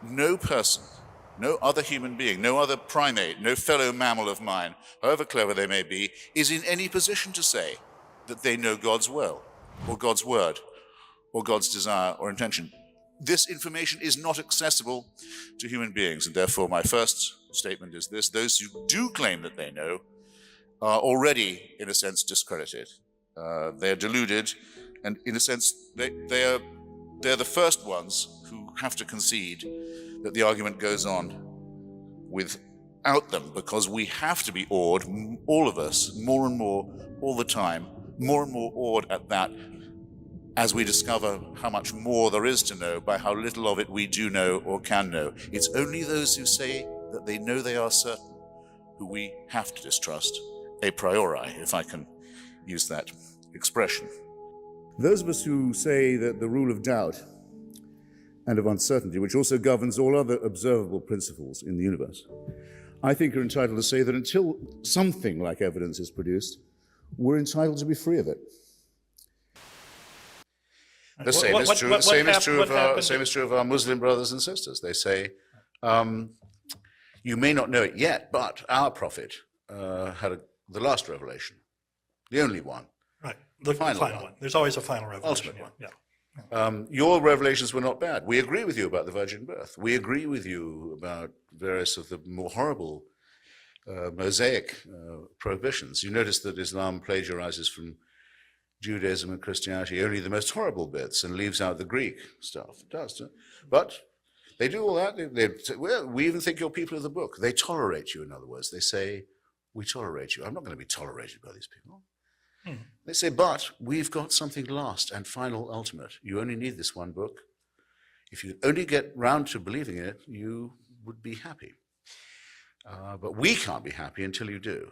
no person, no other human being, no other primate, no fellow mammal of mine, however clever they may be, is in any position to say that they know God's will, or God's word, or God's desire or intention. This information is not accessible to human beings, and therefore my first statement is this: those who do claim that they know are already, in a sense, discredited. They are deluded, and in a sense, they're the first ones who have to concede that the argument goes on without them, because we have to be awed, all of us, more and more, all the time, more and more awed at that, as we discover how much more there is to know by how little of it we do know or can know. It's only those who say that they know they are certain who we have to distrust a priori, if I can use that expression. Those of us who say that the rule of doubt and of uncertainty, which also governs all other observable principles in the universe, I think are entitled to say that until something like evidence is produced, we're entitled to be free of it. The same is true of our Muslim brothers and sisters. They say, you may not know it yet, but our prophet had the last revelation, the only one. Right, the final one. There's always a final revelation. Ultimate one. Yeah. Your revelations were not bad. We agree with you about the virgin birth. We agree with you about various of the more horrible Mosaic prohibitions. You notice that Islam plagiarizes from Judaism and Christianity only the most horrible bits and leaves out the Greek stuff. It does. But they do all that. They say, well, we even think you're people of the book. They tolerate you, in other words. They say, we tolerate you. I'm not going to be tolerated by these people. They say, but we've got something last and final, ultimate. You only need this one book. If you only get round to believing it, you would be happy. But we can't be happy until you do.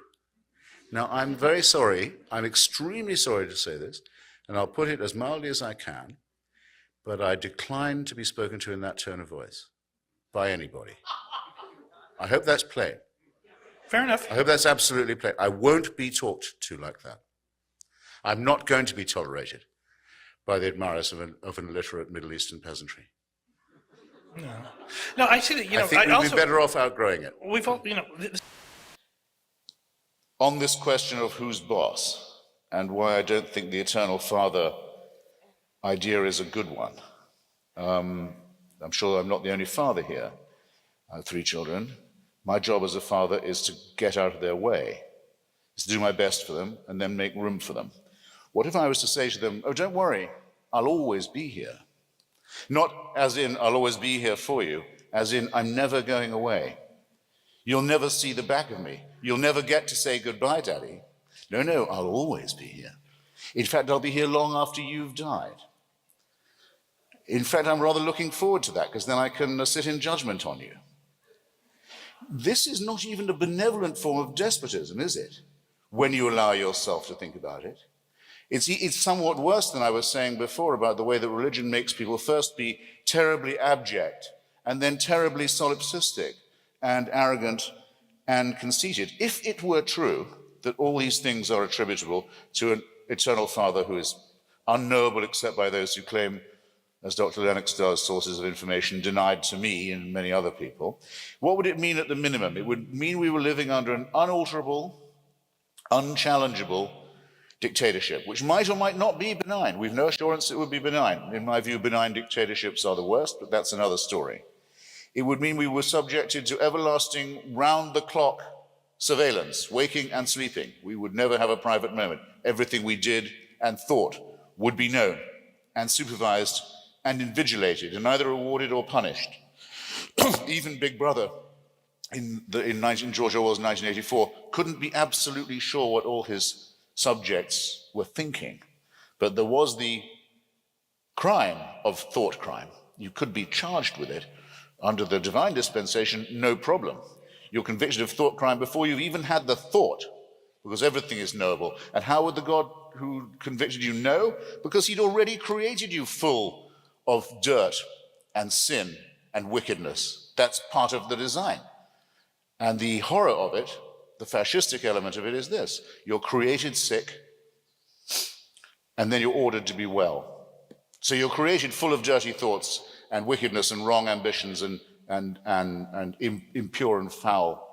Now, I'm very sorry. I'm extremely sorry to say this, and I'll put it as mildly as I can, but I decline to be spoken to in that tone of voice by anybody. I hope that's plain. Fair enough. I hope that's absolutely plain. I won't be talked to like that. I'm not going to be tolerated by the admirers of an illiterate Middle Eastern peasantry. No, I see that, I think we'd be better off outgrowing it. We've all, On this question of who's boss, and why I don't think the Eternal Father idea is a good one. I'm sure I'm not the only father here. I have 3 children. My job as a father is to get out of their way, is to do my best for them, and then make room for them. What if I was to say to them, oh, don't worry, I'll always be here? Not as in, I'll always be here for you, as in, I'm never going away. You'll never see the back of me. You'll never get to say goodbye, Daddy. No, I'll always be here. In fact, I'll be here long after you've died. In fact, I'm rather looking forward to that, because then I can sit in judgment on you. This is not even a benevolent form of despotism, is it? When you allow yourself to think about it. It's somewhat worse than I was saying before about the way that religion makes people first be terribly abject and then terribly solipsistic and arrogant and conceited. If it were true that all these things are attributable to an eternal Father who is unknowable except by those who claim, as Dr. Lennox does, sources of information denied to me and many other people, what would it mean at the minimum? It would mean we were living under an unalterable, unchallengeable dictatorship, which might or might not be benign. We've no assurance it would be benign. In my view, benign dictatorships are the worst, but that's another story. It would mean we were subjected to everlasting, round-the-clock surveillance, waking and sleeping. We would never have a private moment. Everything we did and thought would be known and supervised and invigilated and either rewarded or punished. Even Big Brother in George Orwell's 1984 couldn't be absolutely sure what all his subjects were thinking, but there was the crime of thought crime. You could be charged with it under the divine dispensation, no problem. You're convicted of thought crime before you've even had the thought, because everything is knowable. And how would the God who convicted you know? Because he'd already created you full of dirt and sin and wickedness. That's part of the design. And the horror of it, the fascistic element of it, is this: you're created sick, and then you're ordered to be well. So you're created full of dirty thoughts and wickedness and wrong ambitions and impure and foul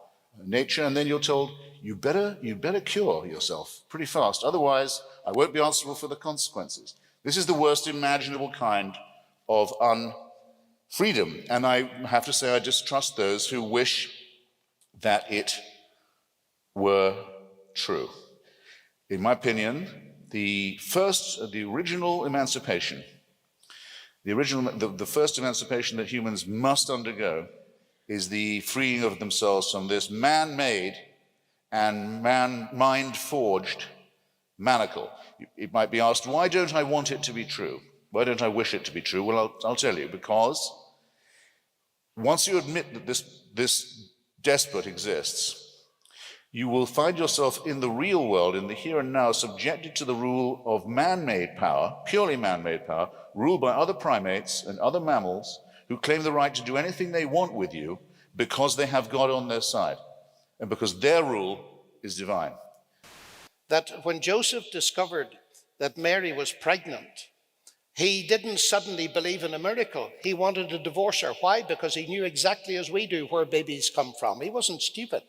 nature, and then you're told, you better cure yourself pretty fast, otherwise I won't be answerable for the consequences. This is the worst imaginable kind of unfreedom, and I have to say I distrust those who wish that it were true. In my opinion, the original emancipation, the first emancipation that humans must undergo is the freeing of themselves from this man-made and mind-forged manacle. It might be asked, why don't I want it to be true? Why don't I wish it to be true? Well, I'll tell you, because once you admit that this despot exists, you will find yourself in the real world, in the here and now, subjected to the rule of man-made power, purely man-made power, ruled by other primates and other mammals who claim the right to do anything they want with you because they have God on their side and because their rule is divine. That when Joseph discovered that Mary was pregnant, he didn't suddenly believe in a miracle. He wanted to divorce her. Why? Because he knew exactly as we do where babies come from. He wasn't stupid,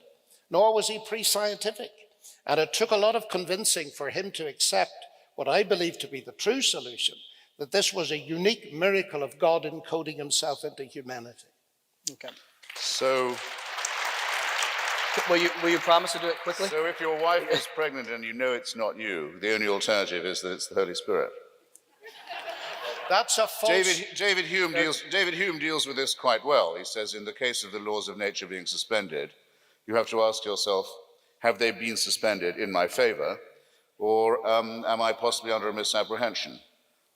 nor was he pre-scientific. And it took a lot of convincing for him to accept what I believe to be the true solution, that this was a unique miracle of God encoding himself into humanity. Okay. So, will you promise to do it quickly? So if your wife is pregnant and you know it's not you, the only alternative is that it's the Holy Spirit. That's a false... David Hume deals with this quite well. He says, in the case of the laws of nature being suspended, you have to ask yourself, have they been suspended in my favor, or am I possibly under a misapprehension?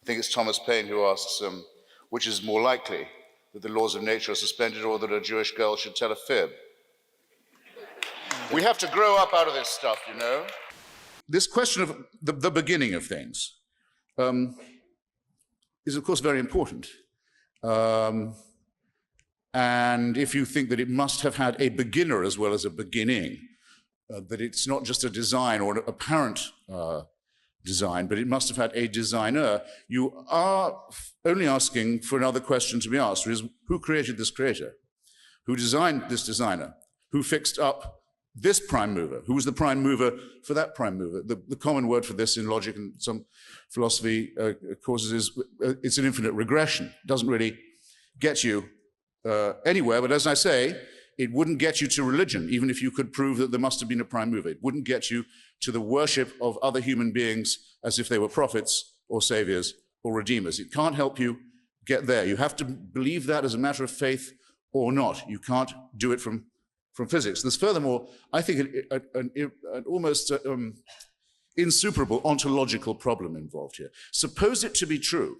I think it's Thomas Paine who asks, which is more likely, that the laws of nature are suspended or that a Jewish girl should tell a fib? We have to grow up out of this stuff, you know? This question of the beginning of things is, of course, very important. And if you think that it must have had a beginner as well as a beginning, that it's not just a design or an apparent design, but it must have had a designer, you are only asking for another question to be asked, which is, who created this creator? Who designed this designer? Who fixed up this prime mover? Who was the prime mover for that prime mover? The common word for this in logic and some philosophy courses is it's an infinite regression. It doesn't really get you anywhere, but as I say, it wouldn't get you to religion, even if you could prove that there must have been a prime mover. It wouldn't get you to the worship of other human beings as if they were prophets or saviors or redeemers. It can't help you get there. You have to believe that as a matter of faith or not. You can't do it from physics. There's furthermore, I think, an almost insuperable ontological problem involved here. Suppose it to be true.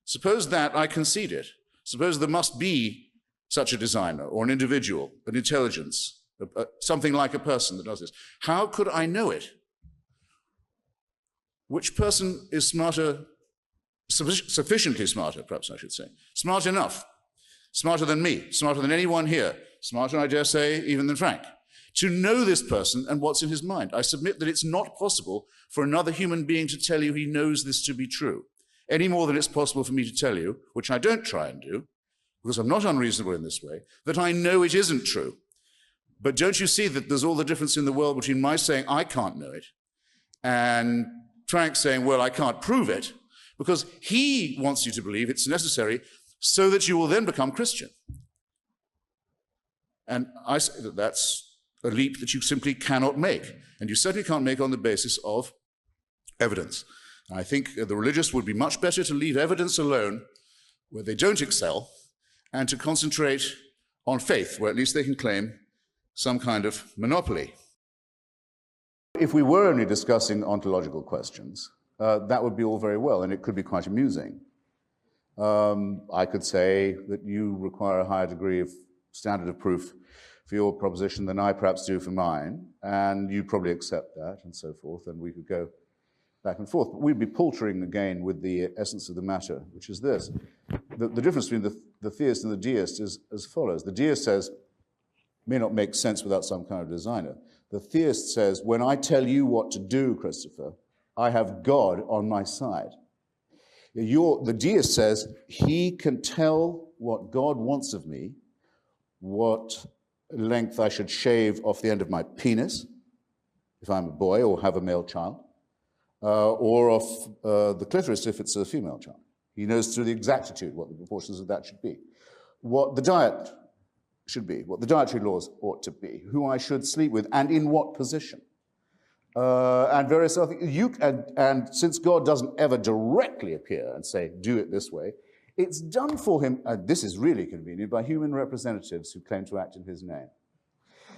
Suppose that I concede it. Suppose there must be such a designer or an individual, an intelligence, something like a person that does this. How could I know it? Which person is smarter, sufficiently smarter, perhaps I should say, smart enough, smarter than me, smarter than anyone here, smarter, I dare say, even than Frank, to know this person and what's in his mind? I submit that it's not possible for another human being to tell you he knows this to be true, any more than it's possible for me to tell you, which I don't try and do, because I'm not unreasonable in this way, that I know it isn't true. But don't you see that there's all the difference in the world between my saying I can't know it and Frank saying, well, I can't prove it, because he wants you to believe it's necessary so that you will then become Christian. And I say that that's a leap that you simply cannot make, and you certainly can't make on the basis of evidence. And I think the religious would be much better to leave evidence alone where they don't excel and to concentrate on faith, where at least they can claim some kind of monopoly. If we were only discussing ontological questions, that would be all very well, and it could be quite amusing. I could say that you require a higher degree of standard of proof for your proposition than I perhaps do for mine, and you'd probably accept that, and so forth, and we could go back and forth. But we'd be paltering again with the essence of the matter, which is this. The difference between the theist and the deist is as follows. The deist says, may not make sense without some kind of designer. The theist says, when I tell you what to do, Christopher, I have God on my side. The deist says, he can tell what God wants of me what length I should shave off the end of my penis, if I'm a boy or have a male child, or off the clitoris if it's a female child. He knows to the exactitude what the proportions of that should be, what the diet should be, what the dietary laws ought to be, who I should sleep with, and in what position. And various other things. And since God doesn't ever directly appear and say, do it this way, it's done for him, and this is really convenient, by human representatives who claim to act in his name.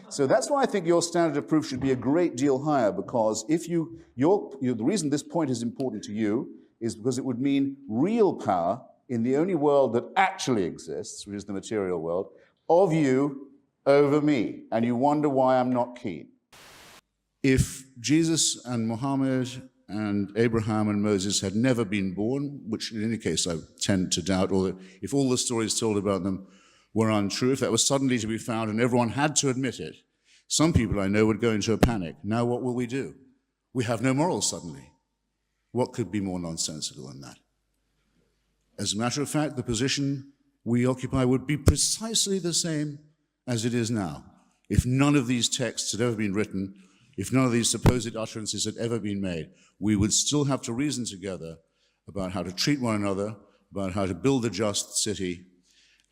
So that's why I think your standard of proof should be a great deal higher, because if the reason this point is important to you is because it would mean real power in the only world that actually exists, which is the material world, of you over me. And you wonder why I'm not keen. If Jesus and Muhammad and Abraham and Moses had never been born, which in any case I tend to doubt, or that if all the stories told about them were untrue, if that was suddenly to be found and everyone had to admit it, some people I know would go into a panic. Now what will we do? We have no morals suddenly. What could be more nonsensical than that? As a matter of fact, the position we occupy would be precisely the same as it is now. If none of these texts had ever been written, if none of these supposed utterances had ever been made, we would still have to reason together about how to treat one another, about how to build a just city,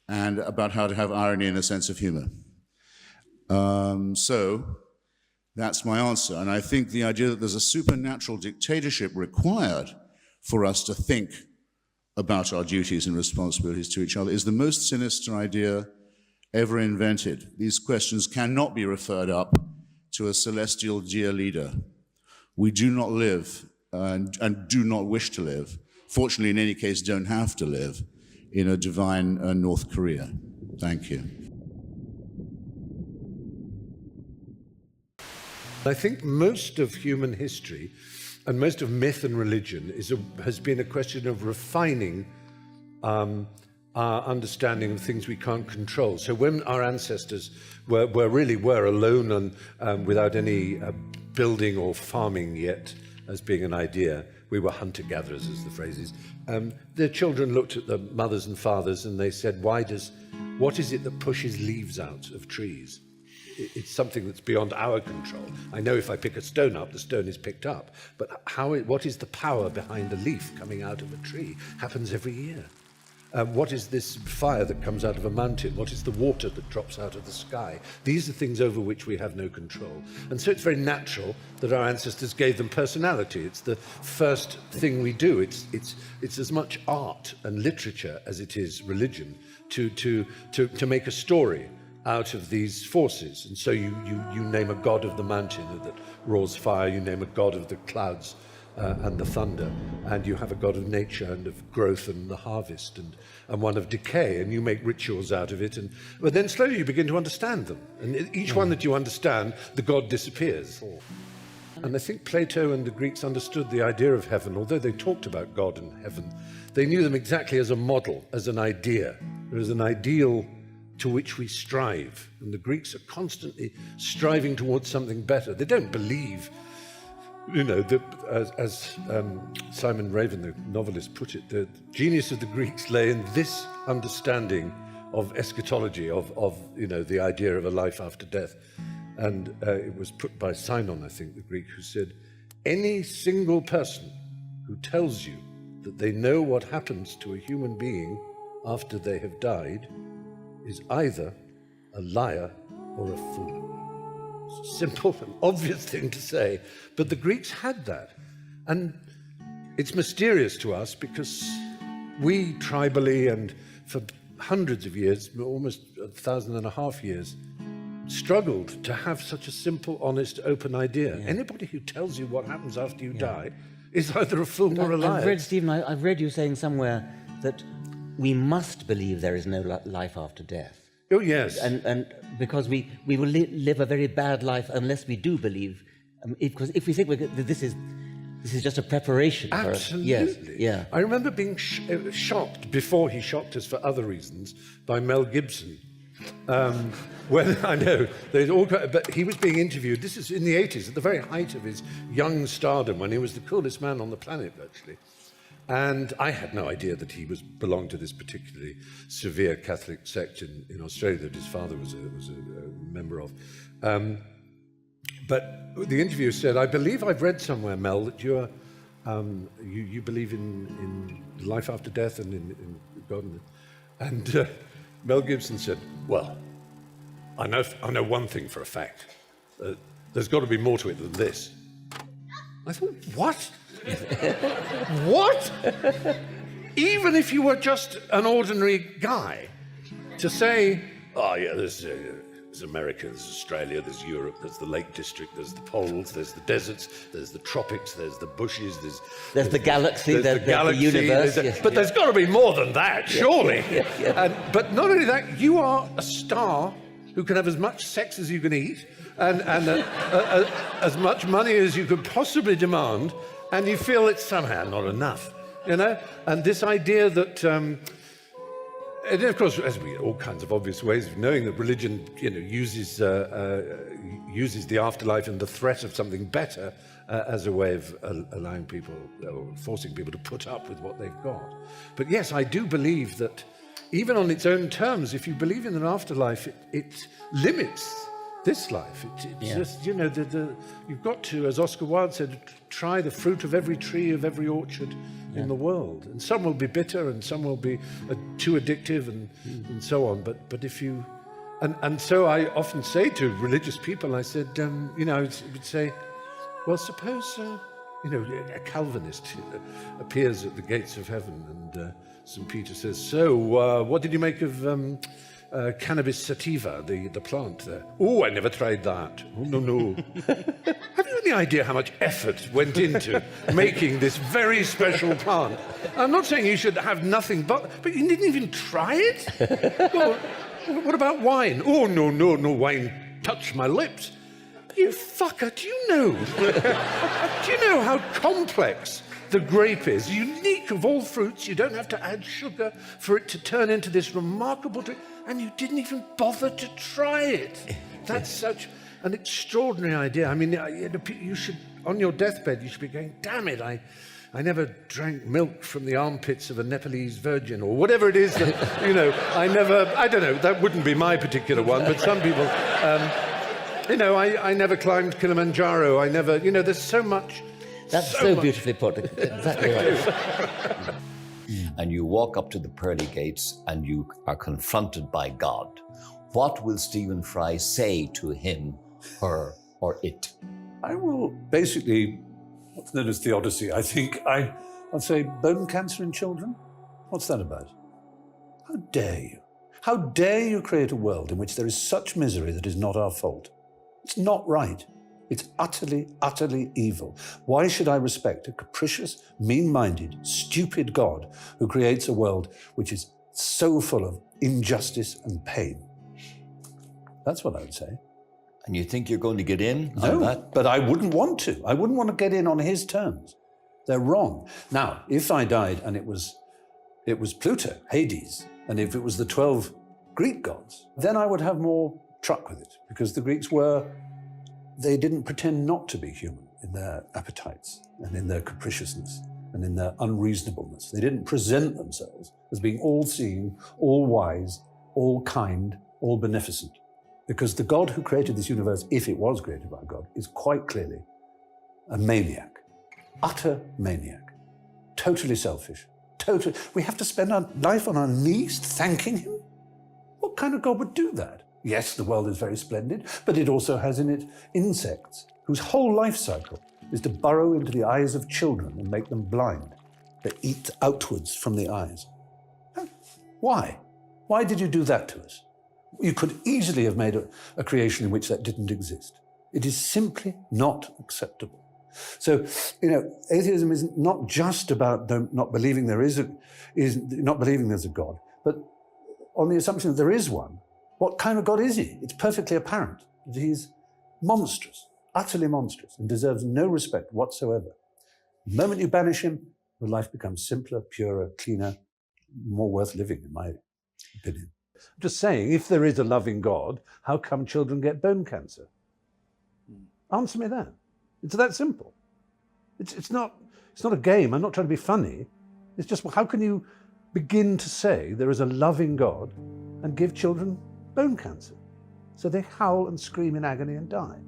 and about how to have irony and a sense of humor. So that's my answer. And I think the idea that there's a supernatural dictatorship required for us to think about our duties and responsibilities to each other is the most sinister idea ever invented. These questions cannot be referred up to a celestial dear leader. We do not live and do not wish to live, fortunately in any case don't have to live, in a divine North Korea. Thank you. I think most of human history and most of myth and religion has been a question of refining our understanding of things we can't control. So when our ancestors were alone and without any building or farming yet as being an idea, we were hunter-gatherers, as the phrase is, their children looked at the mothers and fathers and they said, what is it that pushes leaves out of trees? It's something that's beyond our control. I know if I pick a stone up, the stone is picked up. But what is the power behind a leaf coming out of a tree? Happens every year. What is this fire that comes out of a mountain? What is the water that drops out of the sky? These are things over which we have no control. And so it's very natural that our ancestors gave them personality. It's the first thing we do. It's as much art and literature as it is religion to make a story out of these forces. And so you name a god of the mountain that roars fire, you name a god of the clouds and the thunder, and you have a god of nature and of growth and the harvest and one of decay, and you make rituals out of it. But then slowly you begin to understand them. And each one that you understand, the god disappears. And I think Plato and the Greeks understood the idea of heaven. Although they talked about God and heaven, they knew them exactly as a model, as an idea. There is an ideal to which we strive. And the Greeks are constantly striving towards something better. They don't believe, as Simon Raven, the novelist, put it, the genius of the Greeks lay in this understanding of eschatology, of the idea of a life after death. And it was put by Sinon, I think, the Greek, who said, any single person who tells you that they know what happens to a human being after they have died is either a liar or a fool. It's a simple and obvious thing to say, but the Greeks had that. And it's mysterious to us because we tribally and for hundreds of years, almost 1,500 years, struggled to have such a simple, honest, open idea. Yeah. Anybody who tells you what happens after you die is either a fool or a liar. Stephen, I've read you saying somewhere that we must believe there is no life after death. Oh, yes. And because we will live a very bad life unless we do believe, because if we think this is just a preparation. Absolutely. For us. Yes. Yeah. I remember being shocked, before he shocked us for other reasons, by Mel Gibson. When I know but he was being interviewed. This is in the 80s, at the very height of his young stardom, when he was the coolest man on the planet, actually. And I had no idea that he belonged to this particularly severe Catholic sect in Australia that his father was a member of. But the interviewer said, I believe I've read somewhere, Mel, that you believe in life after death and in God. And Mel Gibson said, well, I know one thing for a fact. There's got to be more to it than this. I thought, what? What? Even if you were just an ordinary guy, to say, oh yeah, there's America, there's Australia, there's Europe, there's the Lake District, there's the poles, there's the deserts, there's the tropics, there's the bushes, there's the galaxy, there's the universe. But there's got to be more than that, surely. But not only that, you are a star who can have as much sex as you can eat and as much money as you could possibly demand, and you feel it's somehow not enough, you know? And this idea that, and of course, as all kinds of obvious ways of knowing that religion, uses the afterlife and the threat of something better as a way of allowing people, or forcing people to put up with what they've got. But yes, I do believe that even on its own terms, if you believe in an afterlife, it limits this life. It's just, you've got to, as Oscar Wilde said, try the fruit of every tree, of every orchard in the world. And some will be bitter and some will be too addictive and so on. But if you... And so I often say to religious people, I said, I would say, well, suppose, a Calvinist appears at the gates of heaven and St. Peter says, so what did you make of cannabis sativa, the plant there? Oh, I never tried that. Oh, no. Have you any idea how much effort went into making this very special plant? I'm not saying you should have nothing but you didn't even try it? Well, what about wine? Oh, no, wine touched my lips. You fucker, do you know how complex the grape is? Unique of all fruits, you don't have to add sugar for it to turn into this remarkable drink, and you didn't even bother to try it. That's such an extraordinary idea. I mean, you should, on your deathbed, you should be going, damn it, I never drank milk from the armpits of a Nepalese virgin, or whatever it is that, I don't know, that wouldn't be my particular one, but some people, I never climbed Kilimanjaro, I never, there's so much. That's so beautifully put, exactly right. And you walk up to the pearly gates and you are confronted by God. What will Stephen Fry say to him, her, or it? I will basically, what's known as theodicy, I think, I'll say bone cancer in children? What's that about? How dare you? How dare you create a world in which there is such misery that is not our fault? It's not right. It's utterly, utterly evil. Why should I respect a capricious, mean-minded, stupid God who creates a world which is so full of injustice and pain? That's what I would say. And you think you're going to get in on No, that? but I wouldn't want to. I wouldn't want to get in on his terms. They're wrong. Now, if I died and it was Pluto, Hades, and if it was the 12 Greek gods, then I would have more truck with it, because the Greeks they didn't pretend not to be human in their appetites and in their capriciousness and in their unreasonableness. They didn't present themselves as being all-seeing, all-wise, all-kind, all-beneficent. Because the God who created this universe, if it was created by God, is quite clearly a maniac, utter maniac, totally selfish. We have to spend our life on our knees thanking him? What kind of God would do that? Yes, the world is very splendid, but it also has in it insects whose whole life cycle is to burrow into the eyes of children and make them blind. They eat outwards from the eyes. Why? Why did you do that to us? You could easily have made a creation in which that didn't exist. It is simply not acceptable. So, atheism is not just about not believing there's a God, but on the assumption that there is one. What kind of God is he? It's perfectly apparent that he's monstrous, utterly monstrous, and deserves no respect whatsoever. The moment you banish him, your life becomes simpler, purer, cleaner, more worth living, in my opinion. I'm just saying, if there is a loving God, how come children get bone cancer? Answer me that. It's that simple. It's not a game. I'm not trying to be funny. It's just, how can you begin to say there is a loving God and give children bone cancer? So they howl and scream in agony and die.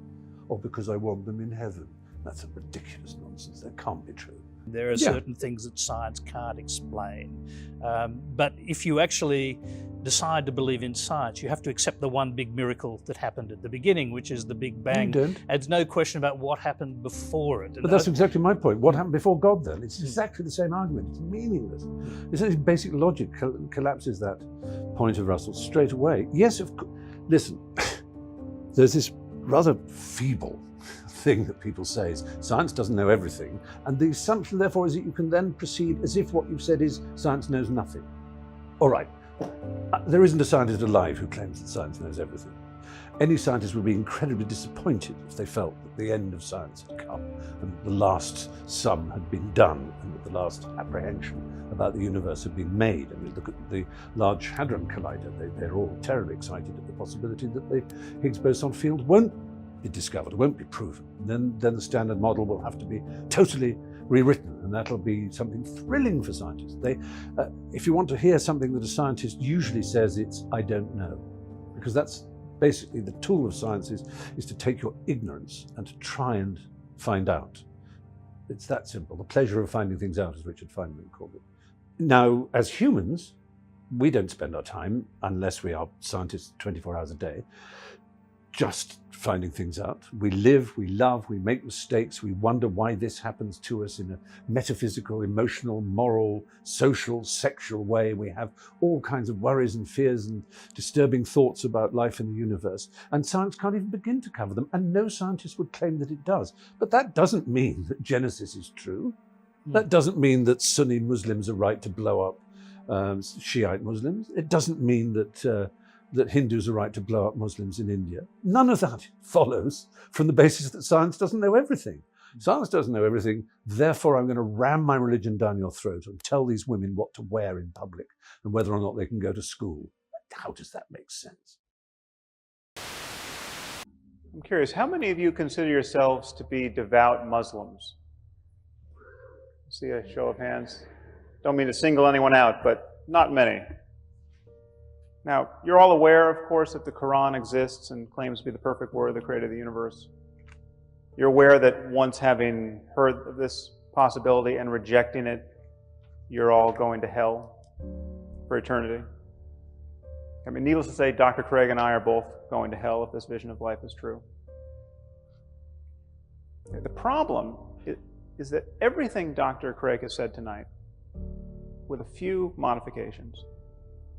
Or because I want them in heaven. That's a ridiculous nonsense. That can't be true. There are certain things that science can't explain. But if you actually decide to believe in science, you have to accept the one big miracle that happened at the beginning, which is the Big Bang. You don't. And there's no question about what happened before it. But that's exactly my point. What happened before God then? It's exactly the same argument. It's meaningless. It's basic logic collapses that point of Russell straight away. Yes, of course. Listen, there's this rather feeble thing that people say is science doesn't know everything, and the assumption therefore is that you can then proceed as if what you've said is science knows nothing. All right, there isn't a scientist alive who claims that science knows everything. Any scientist would be incredibly disappointed if they felt that the end of science had come and the last sum had been done and that the last apprehension about the universe had been made. I mean, look at the Large Hadron Collider. They're all terribly excited at the possibility that the Higgs boson field won't be discovered, won't be proven. And then the Standard Model will have to be totally rewritten, and that'll be something thrilling for scientists. If you want to hear something that a scientist usually says, it's "I don't know," because that's basically the tool of science is to take your ignorance and to try and find out. It's that simple. The pleasure of finding things out, as Richard Feynman called it. Now, as humans, we don't spend our time, unless we are scientists 24 hours a day, just finding things out. We live, we love, we make mistakes, we wonder why this happens to us in a metaphysical, emotional, moral, social, sexual way. We have all kinds of worries and fears and disturbing thoughts about life in the universe. And science can't even begin to cover them, and no scientist would claim that it does. But that doesn't mean that Genesis is true. That doesn't mean that Sunni Muslims are right to blow up Shiite Muslims. It doesn't mean that that Hindus are right to blow up Muslims in India. None of that follows from the basis that science doesn't know everything. Science doesn't know everything, therefore I'm going to ram my religion down your throat and tell these women what to wear in public and whether or not they can go to school. How does that make sense? I'm curious, how many of you consider yourselves to be devout Muslims? See a show of hands. Don't mean to single anyone out, but not many. Now, you're all aware, of course, that the Quran exists and claims to be the perfect word of the creator of the universe. You're aware that once having heard of this possibility and rejecting it, you're all going to hell for eternity. I mean, needless to say, Dr. Craig and I are both going to hell if this vision of life is true. The problem is that everything Dr. Craig has said tonight, with a few modifications,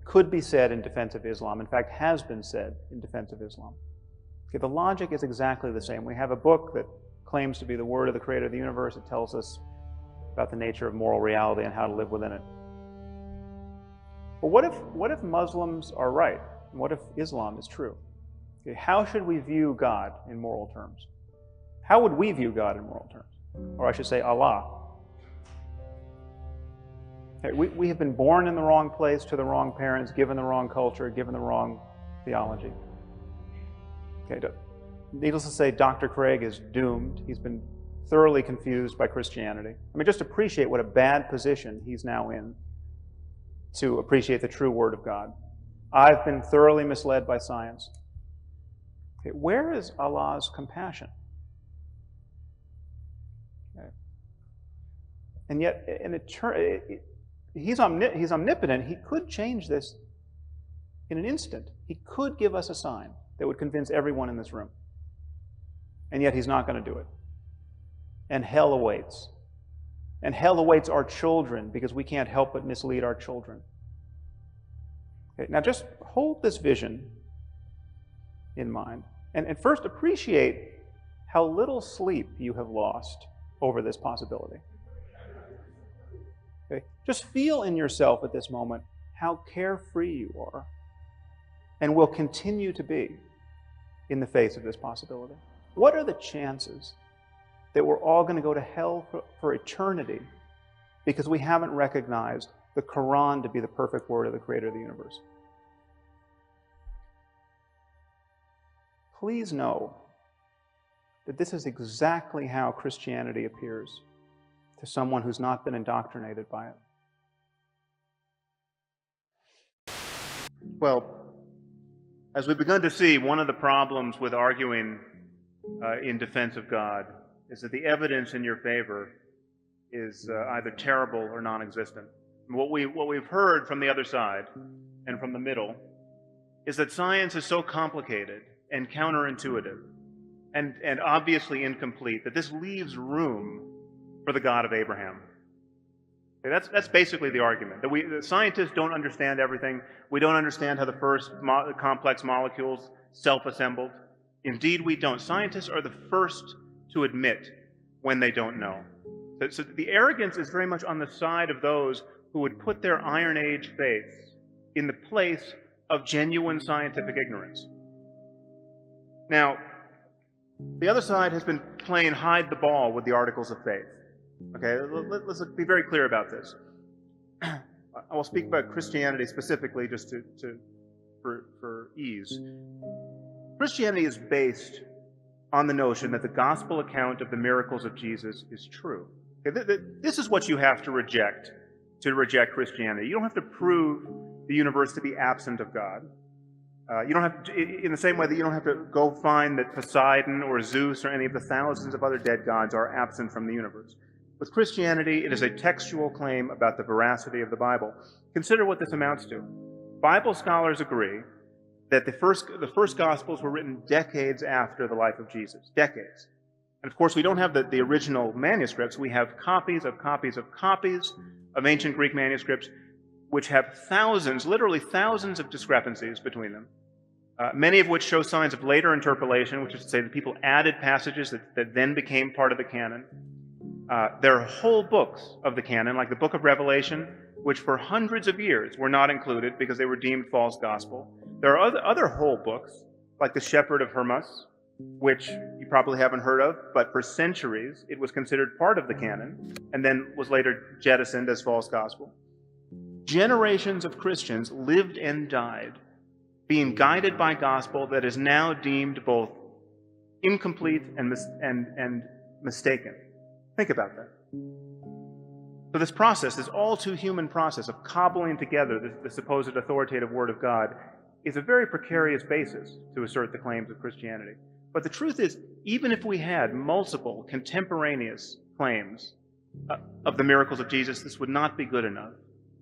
could be said in defense of Islam, in fact, has been said in defense of Islam. Okay, the logic is exactly the same. We have a book that claims to be the word of the creator of the universe. It tells us about the nature of moral reality and how to live within it. But what if Muslims are right? And what if Islam is true? Okay, how should we view God in moral terms? How would we view God in moral terms? Or I should say Allah. We have been born in the wrong place, to the wrong parents, given the wrong culture, given the wrong theology. Okay, needless to say, Dr. Craig is doomed. He's been thoroughly confused by Christianity. I mean, just appreciate what a bad position he's now in to appreciate the true word of God. I've been thoroughly misled by science. Okay, where is Allah's compassion? Okay. And yet, He's omnipotent. He could change this in an instant. He could give us a sign that would convince everyone in this room. And yet he's not going to do it. And hell awaits. And hell awaits our children because we can't help but mislead our children. Okay, now just hold this vision in mind. And first appreciate how little sleep you have lost over this possibility. Okay? Just feel in yourself at this moment how carefree you are and will continue to be in the face of this possibility. What are the chances that we're all going to go to hell for eternity because we haven't recognized the Quran to be the perfect word of the creator of the universe? Please know that this is exactly how Christianity appears to someone who's not been indoctrinated by it. Well, as we've begun to see, one of the problems with arguing in defense of God is that the evidence in your favor is either terrible or non-existent. What we've heard from the other side and from the middle is that science is so complicated and counterintuitive and obviously incomplete that this leaves room for the God of Abraham. Okay, that's basically the argument. That the scientists don't understand everything. We don't understand how the first complex molecules self-assembled. Indeed, we don't. Scientists are the first to admit when they don't know. So the arrogance is very much on the side of those who would put their Iron Age faith in the place of genuine scientific ignorance. Now, the other side has been playing hide the ball with the articles of faith. Okay, let's be very clear about this. I will speak about Christianity specifically just for ease. Christianity is based on the notion that the gospel account of the miracles of Jesus is true. Okay, this is what you have to reject Christianity. You don't have to prove the universe to be absent of God. You don't have to, in the same way that you don't have to go find that Poseidon or Zeus or any of the thousands of other dead gods are absent from the universe. With Christianity, it is a textual claim about the veracity of the Bible. Consider what this amounts to. Bible scholars agree that the first Gospels were written decades after the life of Jesus. Decades. And of course, we don't have the original manuscripts. We have copies of copies of copies of ancient Greek manuscripts, which have thousands, literally thousands of discrepancies between them, many of which show signs of later interpolation, which is to say that people added passages that then became part of the canon. There are whole books of the canon, like the book of Revelation, which for hundreds of years were not included because they were deemed false gospel. There are other whole books, like the Shepherd of Hermas, which you probably haven't heard of, but for centuries it was considered part of the canon, and then was later jettisoned as false gospel. Generations of Christians lived and died being guided by gospel that is now deemed both incomplete and mistaken. Think about that. So this process, this all too human process of cobbling together the supposed authoritative word of God, is a very precarious basis to assert the claims of Christianity. But the truth is, even if we had multiple contemporaneous claims of the miracles of Jesus, this would not be good enough.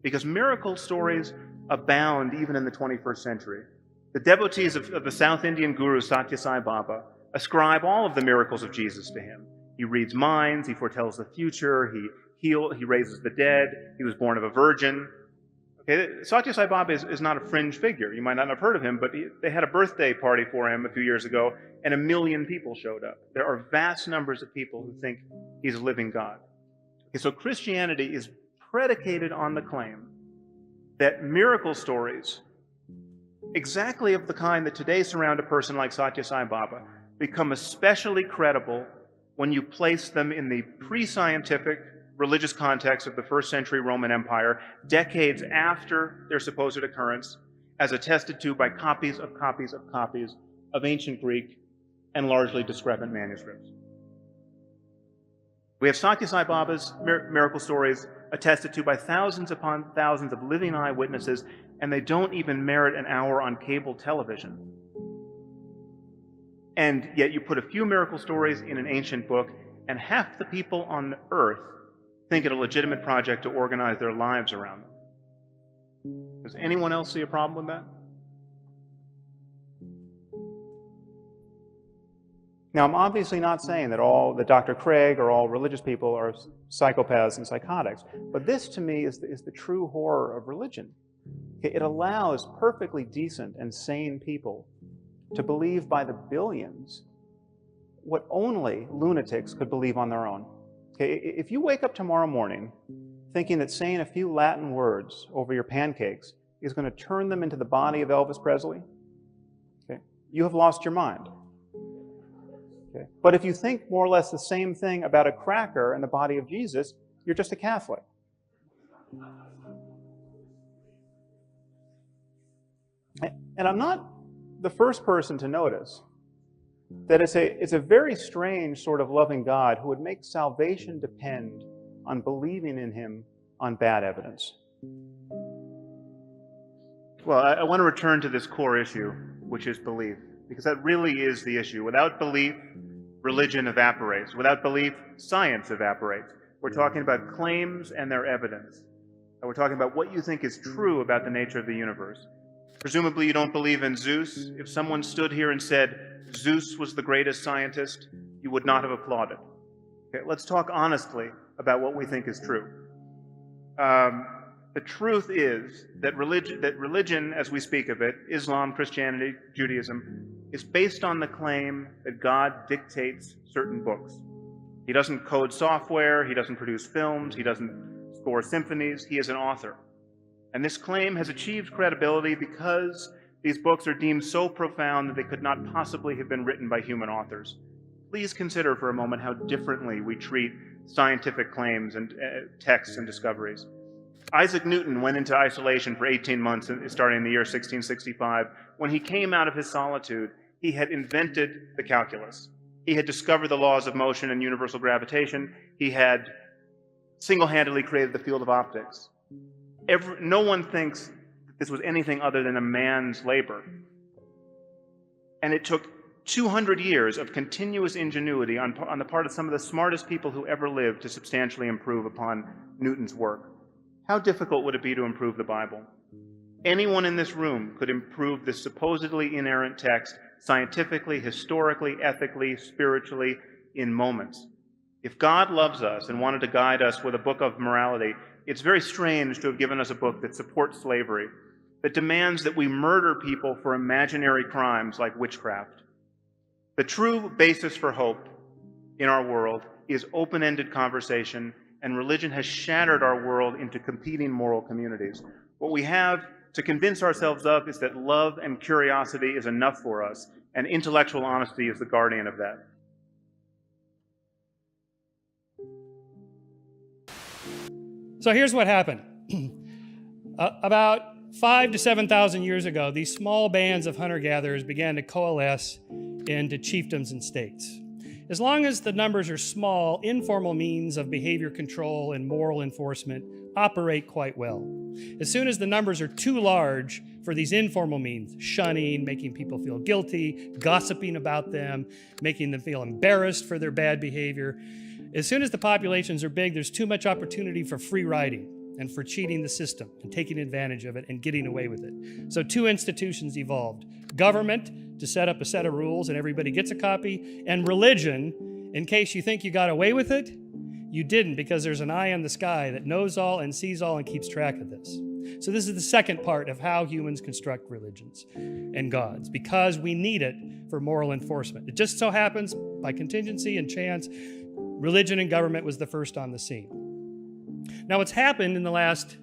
Because miracle stories abound even in the 21st century. The devotees of the South Indian guru Satya Sai Baba ascribe all of the miracles of Jesus to him. He reads minds, he foretells the future, he raises the dead, he was born of a virgin. Okay, Satya Sai Baba is not a fringe figure. You might not have heard of him, but they had a birthday party for him a few years ago, and 1 million people showed up. There are vast numbers of people who think he's a living God. Okay, so Christianity is predicated on the claim that miracle stories, exactly of the kind that today surround a person like Satya Sai Baba, become especially credible when you place them in the pre-scientific religious context of the first century Roman Empire, decades after their supposed occurrence, as attested to by copies of copies of copies of ancient Greek and largely discrepant manuscripts. We have Satya Sai Baba's miracle stories attested to by thousands upon thousands of living eyewitnesses, and they don't even merit an hour on cable television. And yet you put a few miracle stories in an ancient book, and half the people on earth think it a legitimate project to organize their lives around them. Does anyone else see a problem with that? Now, I'm obviously not saying that Dr. Craig or all religious people are psychopaths and psychotics, but this to me is the true horror of religion. It allows perfectly decent and sane people to believe by the billions what only lunatics could believe on their own. Okay, if you wake up tomorrow morning thinking that saying a few Latin words over your pancakes is going to turn them into the body of Elvis Presley, okay, you have lost your mind. Okay. But if you think more or less the same thing about a cracker and the body of Jesus, you're just a Catholic. And I'm not the first person to notice that it's a very strange sort of loving God who would make salvation depend on believing in him on bad evidence. Well, I want to return to this core issue, which is belief, because that really is the issue. Without belief, religion evaporates. Without belief, science evaporates. We're talking about claims and their evidence. And we're talking about what you think is true about the nature of the universe. Presumably you don't believe in Zeus. If someone stood here and said Zeus was the greatest scientist, you would not have applauded. Okay, let's talk honestly about what we think is true. The truth is that religion, as we speak of it, Islam, Christianity, Judaism, is based on the claim that God dictates certain books. He doesn't code software, he doesn't produce films, he doesn't score symphonies, he is an author. And this claim has achieved credibility because these books are deemed so profound that they could not possibly have been written by human authors. Please consider for a moment how differently we treat scientific claims and texts and discoveries. Isaac Newton went into isolation for 18 months, starting in the year 1665. When he came out of his solitude, he had invented the calculus. He had discovered the laws of motion and universal gravitation. He had single-handedly created the field of optics. No one thinks that this was anything other than a man's labor. And it took 200 years of continuous ingenuity on the part of some of the smartest people who ever lived to substantially improve upon Newton's work. How difficult would it be to improve the Bible? Anyone in this room could improve this supposedly inerrant text scientifically, historically, ethically, spiritually, in moments. If God loves us and wanted to guide us with a book of morality, it's very strange to have given us a book that supports slavery, that demands that we murder people for imaginary crimes like witchcraft. The true basis for hope in our world is open-ended conversation, and religion has shattered our world into competing moral communities. What we have to convince ourselves of is that love and curiosity is enough for us, and intellectual honesty is the guardian of that. So here's what happened. About 5,000 to 7,000 years ago, these small bands of hunter-gatherers began to coalesce into chiefdoms and states. As long as the numbers are small, informal means of behavior control and moral enforcement operate quite well. As soon as the numbers are too large for these informal means, shunning, making people feel guilty, gossiping about them, making them feel embarrassed for their bad behavior, as soon as the populations are big, there's too much opportunity for free riding and for cheating the system and taking advantage of it and getting away with it. So two institutions evolved. Government to set up a set of rules and everybody gets a copy, and religion, in case you think you got away with it, you didn't, because there's an eye in the sky that knows all and sees all and keeps track of this. So this is the second part of how humans construct religions and gods, because we need it for moral enforcement. It just so happens, by contingency and chance, religion and government was the first on the scene. Now, what's happened in the last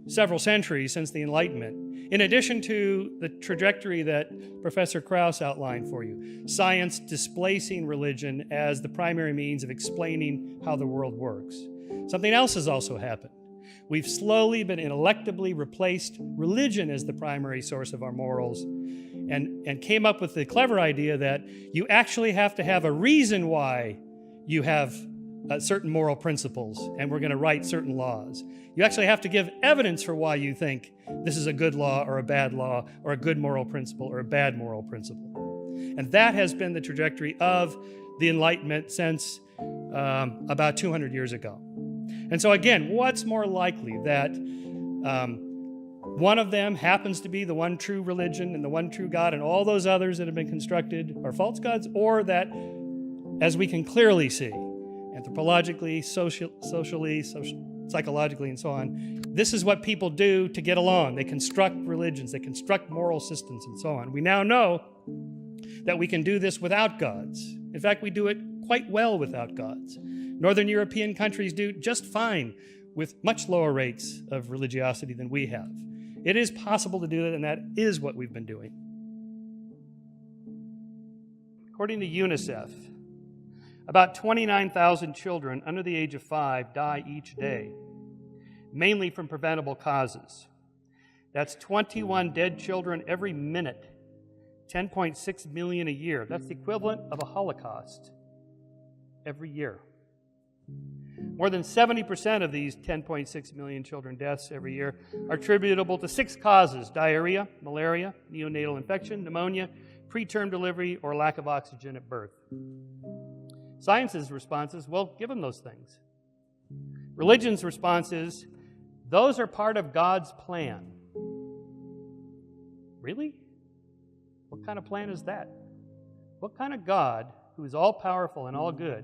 several centuries since the Enlightenment, in addition to the trajectory that Professor Krauss outlined for you, science displacing religion as the primary means of explaining how the world works, something else has also happened. We've slowly but ineluctably replaced religion as the primary source of our morals and came up with the clever idea that you actually have to have a reason why you have certain moral principles and we're going to write certain laws. You actually have to give evidence for why you think this is a good law or a bad law or a good moral principle or a bad moral principle. And that has been the trajectory of the Enlightenment since about 200 years ago. And so again, what's more likely, that one of them happens to be the one true religion and the one true God, and all those others that have been constructed are false gods, or that, as we can clearly see, anthropologically, socially, psychologically, and so on, this is what people do to get along. They construct religions, they construct moral systems, and so on. We now know that we can do this without gods. In fact, we do it quite well without gods. Northern European countries do just fine with much lower rates of religiosity than we have. It is possible to do that, and that is what we've been doing. According to UNICEF, about 29,000 children under the age of 5 die each day, mainly from preventable causes. That's 21 dead children every minute, 10.6 million a year. That's the equivalent of a Holocaust every year. More than 70% of these 10.6 million children deaths every year are attributable to 6 causes: diarrhea, malaria, neonatal infection, pneumonia, preterm delivery, or lack of oxygen at birth. Science's response is, well, give them those things. Religion's response is, those are part of God's plan. Really? What kind of plan is that? What kind of God, who is all-powerful and all good,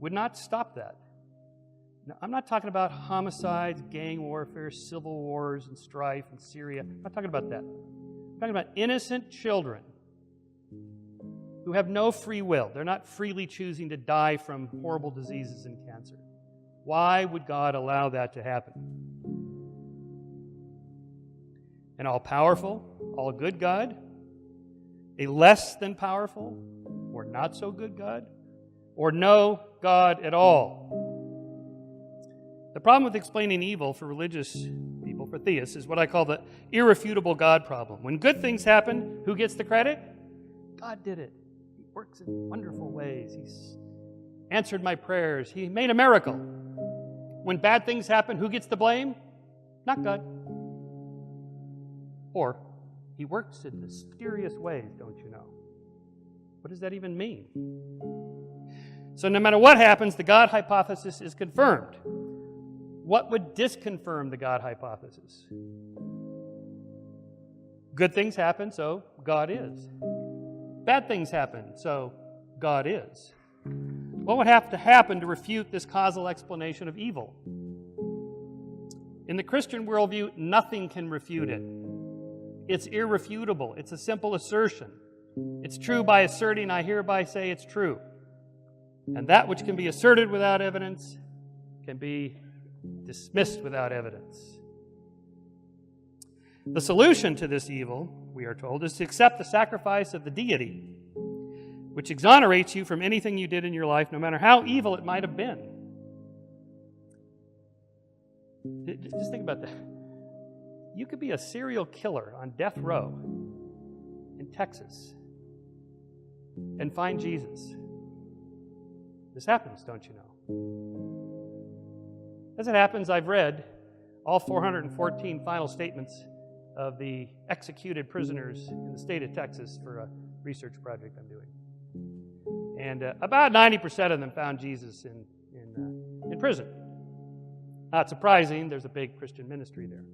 would not stop that? Now, I'm not talking about homicides, gang warfare, civil wars, and strife in Syria. I'm not talking about that. I'm talking about innocent children who have no free will. They're not freely choosing to die from horrible diseases and cancer. Why would God allow that to happen? An all-powerful, all-good God? A less than powerful or not so good God? Or no God at all? The problem with explaining evil for religious people, for theists, is what I call the irrefutable God problem. When good things happen, who gets the credit? God did it. He works in wonderful ways. He's answered my prayers. He made a miracle. When bad things happen, who gets the blame? Not God. Or, he works in mysterious ways, don't you know? What does that even mean? So no matter what happens, the God hypothesis is confirmed. What would disconfirm the God hypothesis? Good things happen, so God is. Bad things happen, so God is. What would have to happen to refute this causal explanation of evil? In the Christian worldview, nothing can refute it. It's irrefutable. It's a simple assertion. It's true by asserting, I hereby say it's true. And that which can be asserted without evidence can be dismissed without evidence. The solution to this evil, we are told, is to accept the sacrifice of the deity, which exonerates you from anything you did in your life, no matter how evil it might have been. Just think about that. You could be a serial killer on death row in Texas and find Jesus. This happens, don't you know? As it happens, I've read all 414 final statements of the executed prisoners in the state of Texas for a research project I'm doing. And about 90% of them found Jesus in prison. Not surprising, there's a big Christian ministry there.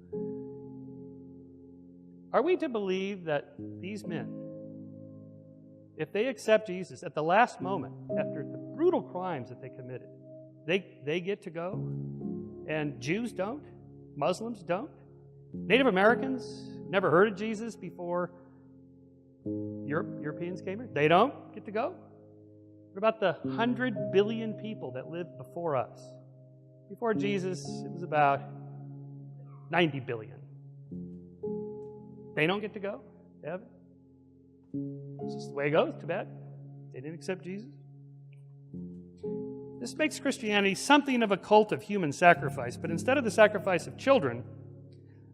Are we to believe that these men, if they accept Jesus at the last moment, after the brutal crimes that they committed, they get to go, and Jews don't, Muslims don't, Native Americans never heard of Jesus before Europeans came here, they don't get to go? What about the 100 billion people that lived before us? Before Jesus, it was about 90 billion. They don't get to go to heaven? It's just the way it goes. Too bad. They didn't accept Jesus. This makes Christianity something of a cult of human sacrifice, but instead of the sacrifice of children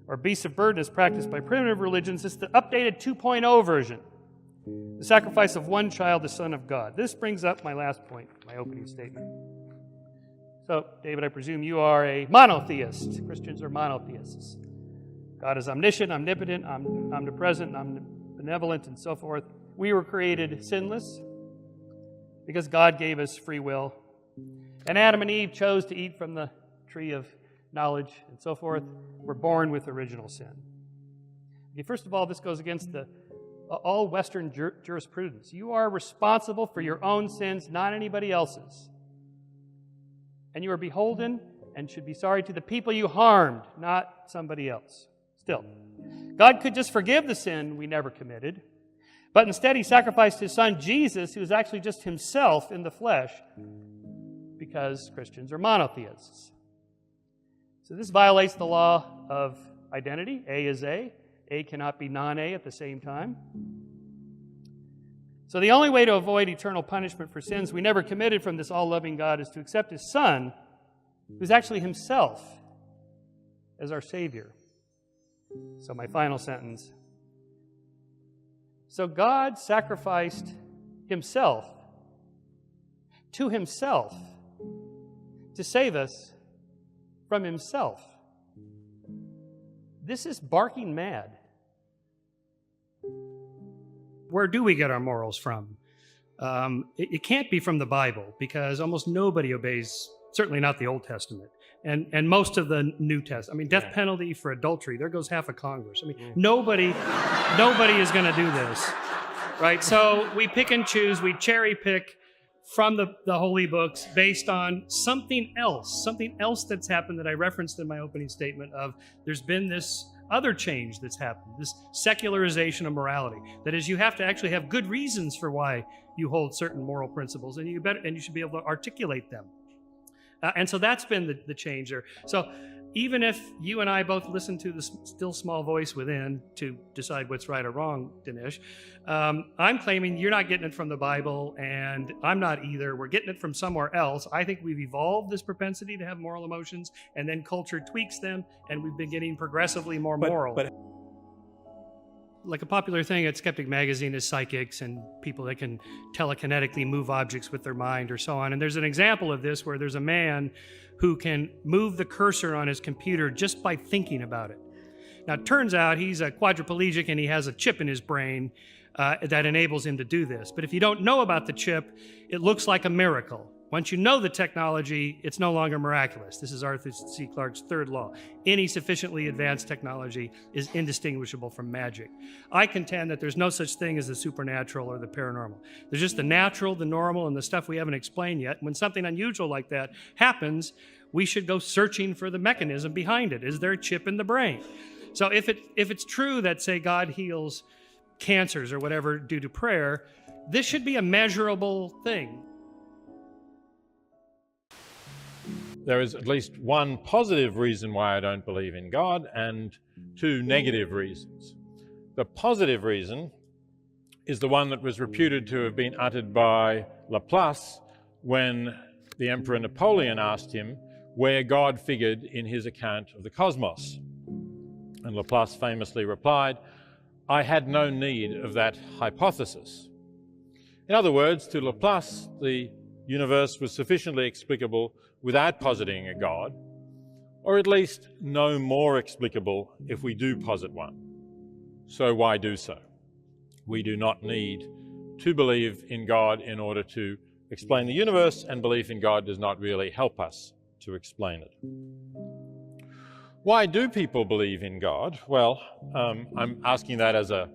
or beasts of burden as practiced by primitive religions, it's the updated 2.0 version. The sacrifice of one child, the Son of God. This brings up my last point, my opening statement. So, David, I presume you are a monotheist. Christians are monotheists. God is omniscient, omnipotent, omnipresent, omnibenevolent, and so forth. We were created sinless because God gave us free will. And Adam and Eve chose to eat from the tree of knowledge and so forth. We're born with original sin. Okay, first of all, this goes against all Western jurisprudence. You are responsible for your own sins, not anybody else's. And you are beholden and should be sorry to the people you harmed, not somebody else. Still, God could just forgive the sin we never committed, but instead He sacrificed His Son Jesus, who is actually just Himself in the flesh, because Christians are monotheists. So this violates the law of identity. A is A. A cannot be non-A at the same time. So the only way to avoid eternal punishment for sins we never committed from this all-loving God is to accept His Son, who's actually Himself, as our Savior. So my final sentence. So God sacrificed Himself to Himself to save us from himself. This is barking mad. Where do we get our morals from? It can't be from the Bible, because almost nobody obeys, certainly not the Old Testament, and most of the New Testament. I mean, death penalty for adultery, there goes half of Congress. I mean, nobody is going to do this, right? So we pick and choose, we cherry pick from the holy books based on something else that's happened that I referenced in my opening statement of there's been this other change that's happened, this secularization of morality. That is, you have to actually have good reasons for why you hold certain moral principles, and you should be able to articulate them. And so that's been the change there. So even if you and I both listen to the still small voice within to decide what's right or wrong, Dinesh, I'm claiming you're not getting it from the Bible, and I'm not either. We're getting it from somewhere else. I think we've evolved this propensity to have moral emotions, and then culture tweaks them, and we've been getting progressively more moral. Like a popular thing at Skeptic Magazine is psychics and people that can telekinetically move objects with their mind or so on. And there's an example of this where there's a man who can move the cursor on his computer just by thinking about it. Now, it turns out he's a quadriplegic and he has a chip in his brain that enables him to do this. But if you don't know about the chip, it looks like a miracle. Once you know the technology, it's no longer miraculous. This is Arthur C. Clarke's third law. Any sufficiently advanced technology is indistinguishable from magic. I contend that there's no such thing as the supernatural or the paranormal. There's just the natural, the normal, and the stuff we haven't explained yet. When something unusual like that happens, we should go searching for the mechanism behind it. Is there a chip in the brain? So if it's true that, say, God heals cancers or whatever due to prayer, this should be a measurable thing. There is at least one positive reason why I don't believe in God and two negative reasons. The positive reason is the one that was reputed to have been uttered by Laplace when the Emperor Napoleon asked him where God figured in his account of the cosmos. And Laplace famously replied, "I had no need of that hypothesis." In other words, to Laplace, the universe was sufficiently explicable without positing a God, or at least no more explicable if we do posit one. So why do so? We do not need to believe in God in order to explain the universe, and belief in God does not really help us to explain it. Why do people believe in God? Well, I'm asking that as a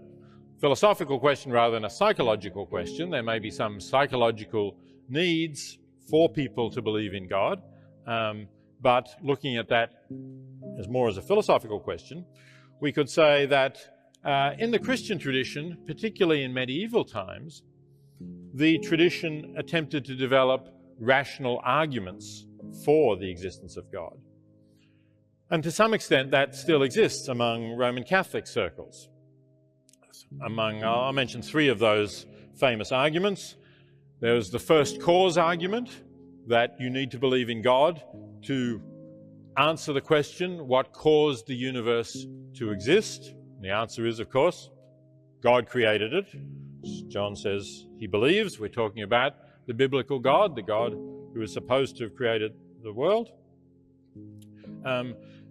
philosophical question rather than a psychological question. There may be some psychological needs for people to believe in God, but looking at that as more as a philosophical question, we could say that in the Christian tradition, particularly in medieval times, the tradition attempted to develop rational arguments for the existence of God. And to some extent that still exists among Roman Catholic circles. I'll mention three of those famous arguments. There's the first cause argument, that you need to believe in God to answer the question, what caused the universe to exist? And the answer is, of course, God created it. John says he believes. We're talking about the biblical God, the God who is supposed to have created the world.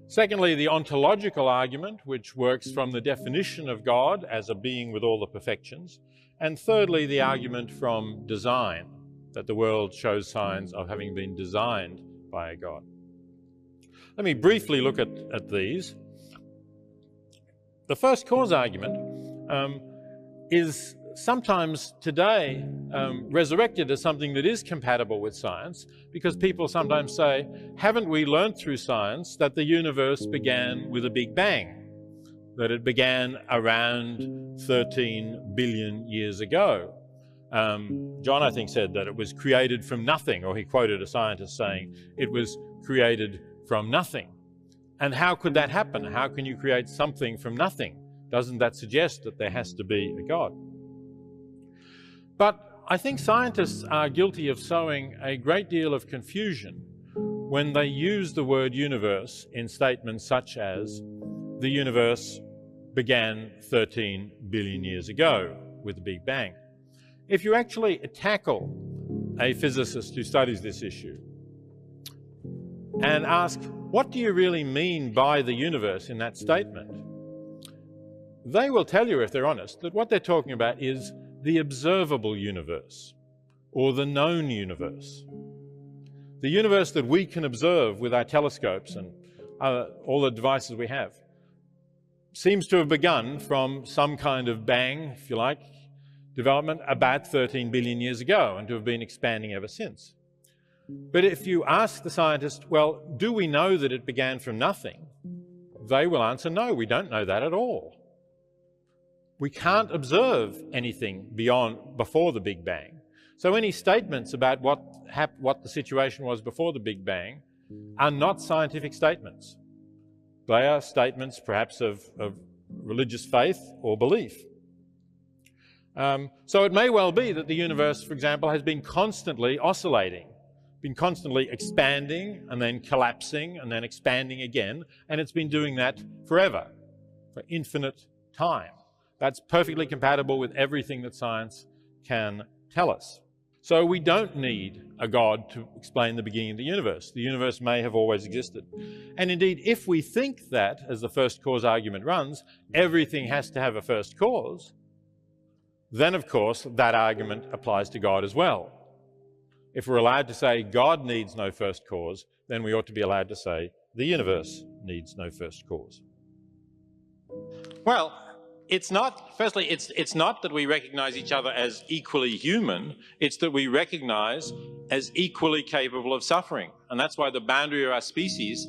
Secondly, the ontological argument, which works from the definition of God as a being with all the perfections. And thirdly, the argument from design, that the world shows signs of having been designed by a God. Let me briefly look at these. The first cause argument is sometimes today resurrected as something that is compatible with science, because people sometimes say, haven't we learned through science that the universe began with a Big Bang, that it began around 13 billion years ago? John, I think, said that it was created from nothing, or he quoted a scientist saying it was created from nothing. And how could that happen? How can you create something from nothing? Doesn't that suggest that there has to be a God? But I think scientists are guilty of sowing a great deal of confusion when they use the word universe in statements such as the universe began 13 billion years ago with the Big Bang. If you actually tackle a physicist who studies this issue, and ask, what do you really mean by the universe in that statement? They will tell you, if they're honest, that what they're talking about is the observable universe, or the known universe. The universe that we can observe with our telescopes and all the devices we have seems to have begun from some kind of bang, if you like, development about 13 billion years ago and to have been expanding ever since. But if you ask the scientist, well, do we know that it began from nothing? They will answer, no, we don't know that at all. We can't observe anything before the Big Bang. So any statements about what the situation was before the Big Bang are not scientific statements. They are statements perhaps of religious faith or belief. So it may well be that the universe, for example, has been constantly oscillating, been constantly expanding and then collapsing and then expanding again, and it's been doing that forever, for infinite time. That's perfectly compatible with everything that science can tell us. So we don't need a God to explain the beginning of the universe. The universe may have always existed. And indeed, if we think that, as the first cause argument runs, everything has to have a first cause, then of course that argument applies to God as well. If we're allowed to say God needs no first cause, then we ought to be allowed to say the universe needs no first cause. Well, it's not that we recognize each other as equally human, it's that we recognize as equally capable of suffering. And that's why the boundary of our species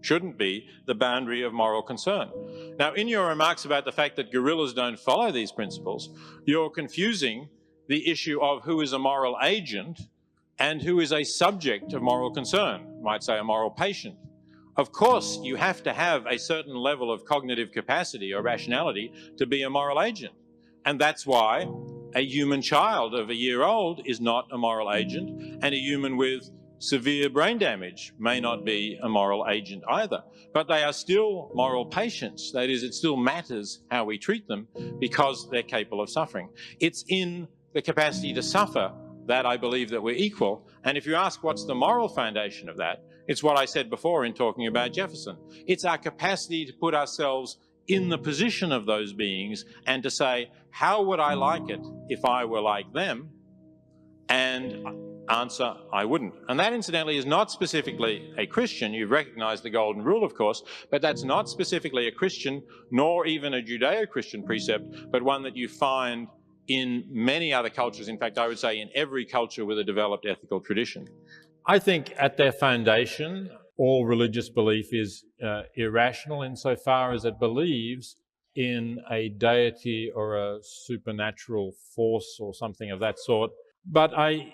shouldn't be the boundary of moral concern. Now, in your remarks about the fact that gorillas don't follow these principles, you're confusing the issue of who is a moral agent and who is a subject of moral concern, you might say a moral patient. Of course, you have to have a certain level of cognitive capacity or rationality to be a moral agent. And that's why a human child of a year old is not a moral agent, and a human with severe brain damage may not be a moral agent either. But they are still moral patients. That is, it still matters how we treat them because they're capable of suffering. It's in the capacity to suffer that I believe that we're equal. And if you ask what's the moral foundation of that, it's what I said before in talking about Jefferson. It's our capacity to put ourselves in the position of those beings and to say, how would I like it if I were like them? And answer, I wouldn't. And that, incidentally, is not specifically a Christian. You've recognized the golden rule, of course, but that's not specifically a Christian, nor even a Judeo-Christian precept, but one that you find in many other cultures. In fact, I would say in every culture with a developed ethical tradition. I think at their foundation, all religious belief is irrational insofar as it believes in a deity or a supernatural force or something of that sort. But I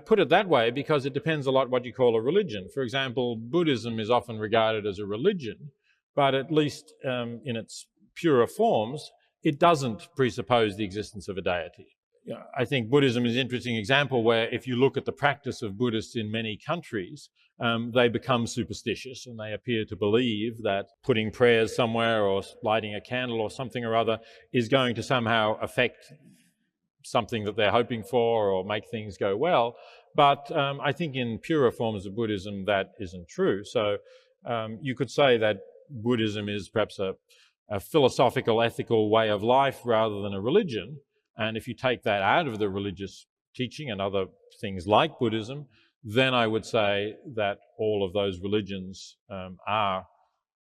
put it that way because it depends a lot what you call a religion. For example, Buddhism is often regarded as a religion, but at least in its purer forms, it doesn't presuppose the existence of a deity. I think Buddhism is an interesting example where if you look at the practice of Buddhists in many countries, they become superstitious and they appear to believe that putting prayers somewhere or lighting a candle or something or other is going to somehow affect something that they're hoping for or make things go well. But I think in purer forms of Buddhism that isn't true. So you could say that Buddhism is perhaps a philosophical, ethical way of life rather than a religion. And if you take that out of the religious teaching and other things like Buddhism, then I would say that all of those religions are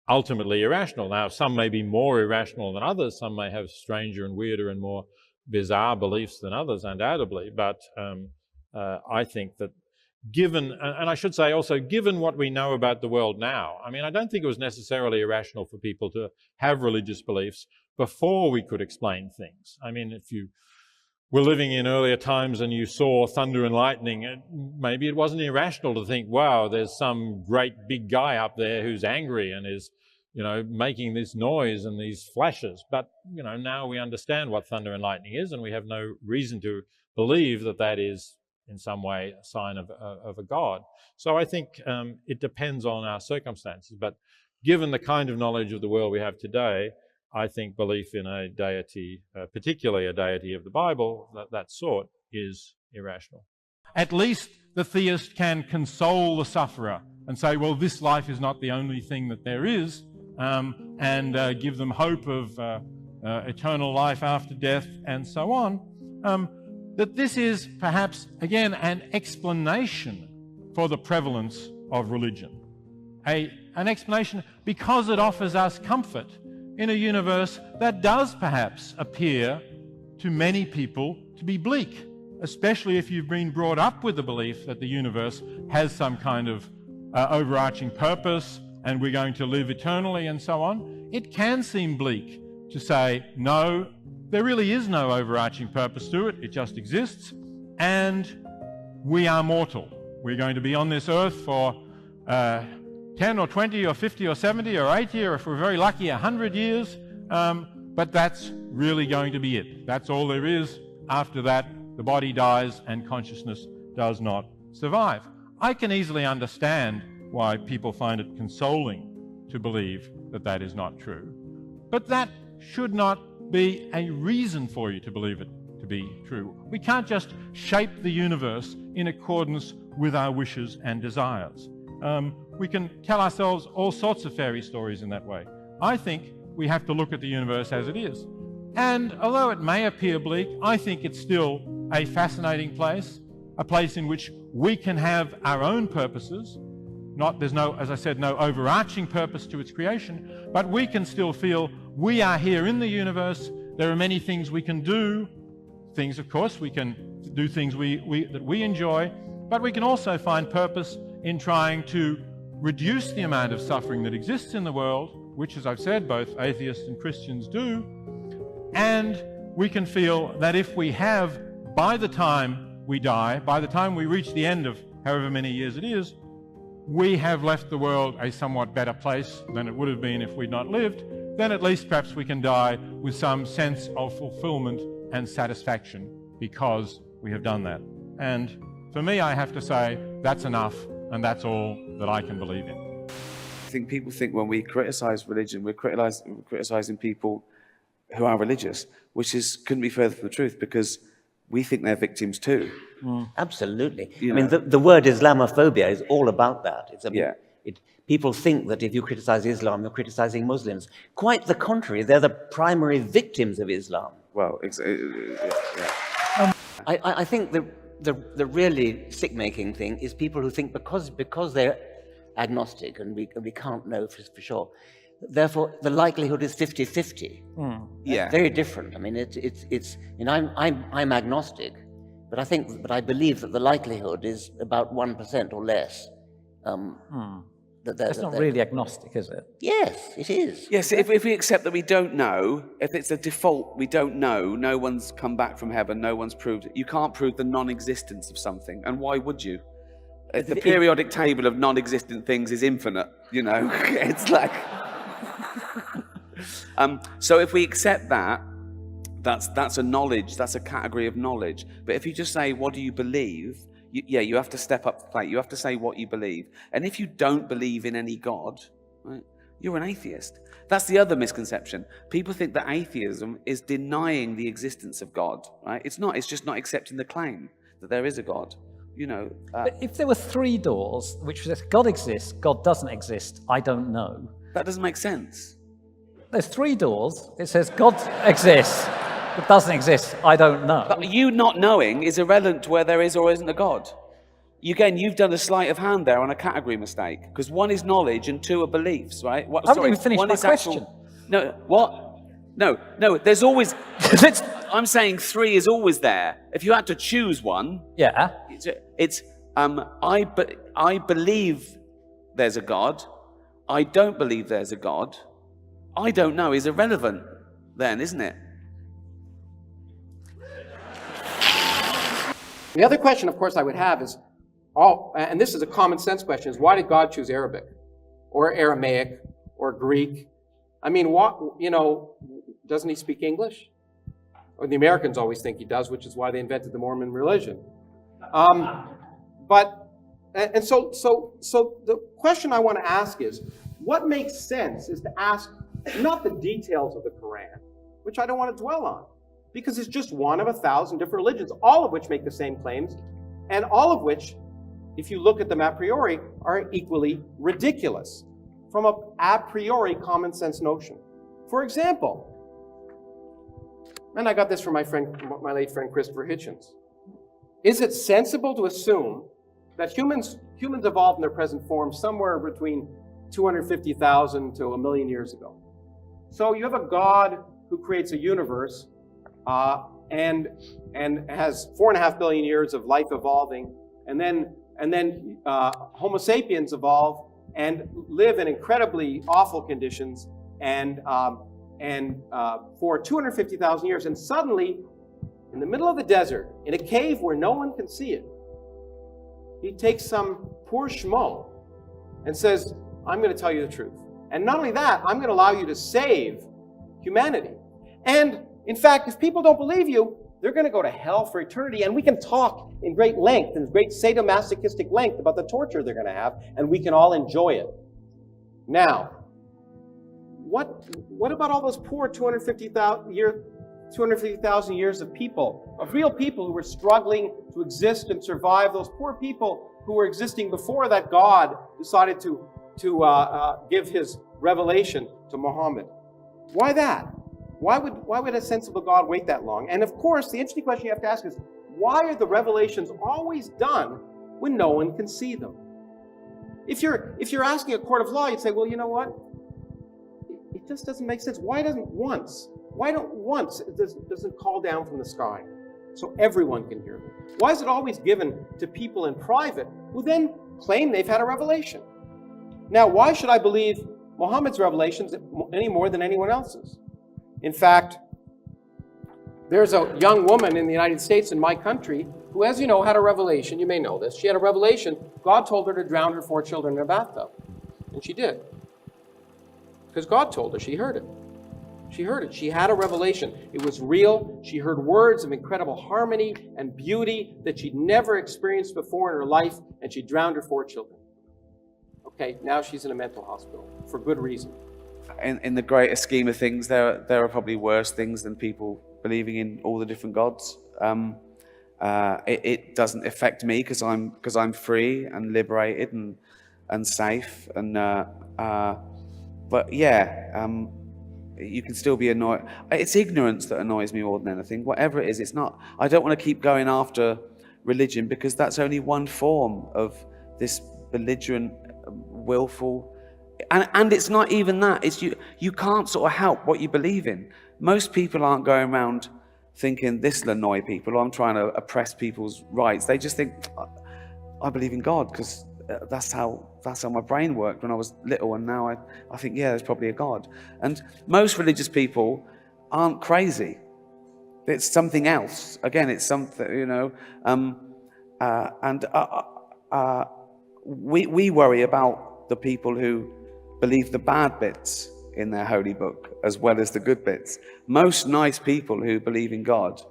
ultimately irrational. Now, some may be more irrational than others. Some may have stranger and weirder and more bizarre beliefs than others, undoubtedly. But I think that given, and I should say also, given what we know about the world now, I mean, I don't think it was necessarily irrational for people to have religious beliefs before we could explain things. I mean, if you were living in earlier times and you saw thunder and lightning, maybe it wasn't irrational to think, wow, there's some great big guy up there who's angry and is, you know, making this noise and these flashes. But, you know, now we understand what thunder and lightning is, and we have no reason to believe that that is in some way a sign of a God. So I think it depends on our circumstances. But given the kind of knowledge of the world we have today, I think belief in a deity, particularly a deity of the Bible, that sort, is irrational. At least the theist can console the sufferer and say, well, this life is not the only thing that there is, and give them hope of eternal life after death and so on, that this is perhaps, again, an explanation for the prevalence of religion. An explanation because it offers us comfort in a universe that does perhaps appear to many people to be bleak, especially if you've been brought up with the belief that the universe has some kind of overarching purpose and we're going to live eternally and so on. It can seem bleak to say, no, there really is no overarching purpose to it, it just exists, and we are mortal. We're going to be on this earth for 10 or 20 or 50 or 70 or 80 or if we're very lucky 100 years, but that's really going to be it. That's all there is. After that, the body dies and consciousness does not survive. I can easily understand why people find it consoling to believe that that is not true, but that should not be a reason for you to believe it to be true. We can't just shape the universe in accordance with our wishes and desires. We can tell ourselves all sorts of fairy stories in that way. I think we have to look at the universe as it is. And although it may appear bleak, I think it's still a fascinating place, a place in which we can have our own purposes. There's no, as I said, no overarching purpose to its creation, but we can still feel we are here in the universe. There are many things we can do. Things, of course, we can do things that we enjoy, but we can also find purpose in trying to reduce the amount of suffering that exists in the world, which, as I've said, both atheists and Christians do. And we can feel that if we have, by the time we die, by the time we reach the end of however many years it is, we have left the world a somewhat better place than it would have been if we'd not lived, then at least perhaps we can die with some sense of fulfillment and satisfaction because we have done that. And for me, I have to say, that's enough, and that's all that I can believe in. I think people think when we criticize religion, we're criticizing people who are religious, which couldn't be further from the truth, because we think they're victims too. Absolutely. I mean, the word Islamophobia is all about that. People think that if you criticize Islam, you're criticizing Muslims. Quite the contrary, they're the primary victims of Islam. Well, I think the really sick-making thing is people who think because they're agnostic and we can't know for sure, therefore the likelihood is 50-50. Yeah, very different. I mean, I'm agnostic, but I believe that the likelihood is about 1% or less. That's not really agnostic, is it? Yes, it is. Yes, if we accept that we don't know, if it's a default, we don't know, no one's come back from heaven, no one's proved it. You can't prove the non-existence of something, and why would you? The periodic table of non-existent things is infinite, you know? It's like... so if we accept that, that's a knowledge, that's a category of knowledge. But if you just say, what do you believe? You have to step up to the plate. You have to say what you believe. And if you don't believe in any God, right, you're an atheist. That's the other misconception. People think that atheism is denying the existence of God, right? It's not. It's just not accepting the claim that there is a God. You know. But if there were three doors, which says God exists, God doesn't exist, I don't know. That doesn't make sense. There's three doors. It says God exists. It doesn't exist, I don't know. But you not knowing is irrelevant to where there is or isn't a God. Again, you've done a sleight of hand there on a category mistake, because one is knowledge and two are beliefs, right? I haven't even finished my question. No, what? No, there's always... I'm saying three is always there. If you had to choose one... Yeah. I believe there's a God. I don't believe there's a God. I don't know is irrelevant then, isn't it? The other question, of course, I would have is, and this is a common sense question, is why did God choose Arabic or Aramaic or Greek? I mean, doesn't he speak English? Or the Americans always think he does, which is why they invented the Mormon religion. So the question I want to ask is, what makes sense is to ask not the details of the Quran, which I don't want to dwell on, because it's just one of 1,000 different religions, all of which make the same claims, and all of which if you look at them a priori, are equally ridiculous from a priori common sense notion. For example, and I got this from my late friend Christopher Hitchens. Is it sensible to assume that humans evolved in their present form somewhere between 250,000 to 1 million years ago? So you have a God who creates a universe and has 4.5 billion years of life evolving, and then Homo sapiens evolve and live in incredibly awful conditions and for 250,000 years, and suddenly, in the middle of the desert, in a cave where no one can see it, he takes some poor schmo and says, I'm going to tell you the truth. And not only that, I'm going to allow you to save humanity. And in fact, if people don't believe you, they're going to go to hell for eternity. And we can talk in great length, in great sadomasochistic length about the torture they're going to have, and we can all enjoy it. Now, what about all those poor 250,000 years of people, of real people who were struggling to exist and survive, those poor people who were existing before that God decided to give his revelation to Muhammad? Why that? Why would a sensible God wait that long? And of course, the interesting question you have to ask is, why are the revelations always done when no one can see them? If you're asking a court of law, you'd say, well, you know what? It just doesn't make sense. Why don't once it doesn't call down from the sky so everyone can hear them? Why is it always given to people in private who then claim they've had a revelation? Now, why should I believe Muhammad's revelations any more than anyone else's? In fact, there's a young woman in the United States, in my country, who, as you know, had a revelation. You may know this. She had a revelation. God told her to drown her 4 children in a bathtub. And she did. Because God told her. She heard it. She heard it. She had a revelation. It was real. She heard words of incredible harmony and beauty that she'd never experienced before in her life, and she drowned her 4 children. Okay, now she's in a mental hospital for good reason. In the greater scheme of things, there are probably worse things than people believing in all the different gods. It doesn't affect me because I'm free and liberated and safe. But yeah, you can still be annoyed. It's ignorance that annoys me more than anything. Whatever it is, it's not. I don't want to keep going after religion because that's only one form of this belligerent, willful. And it's not even that. It's you can't sort of help what you believe in. Most people aren't going around thinking this will annoy people, or I'm trying to oppress people's rights. They just think, I believe in God because that's how my brain worked when I was little, and now I think, yeah, there's probably a God. And most religious people aren't crazy. It's something else. Again, it's something, you know. We worry about the people who believe the bad bits in their holy book as well as the good bits. Most nice people who believe in God,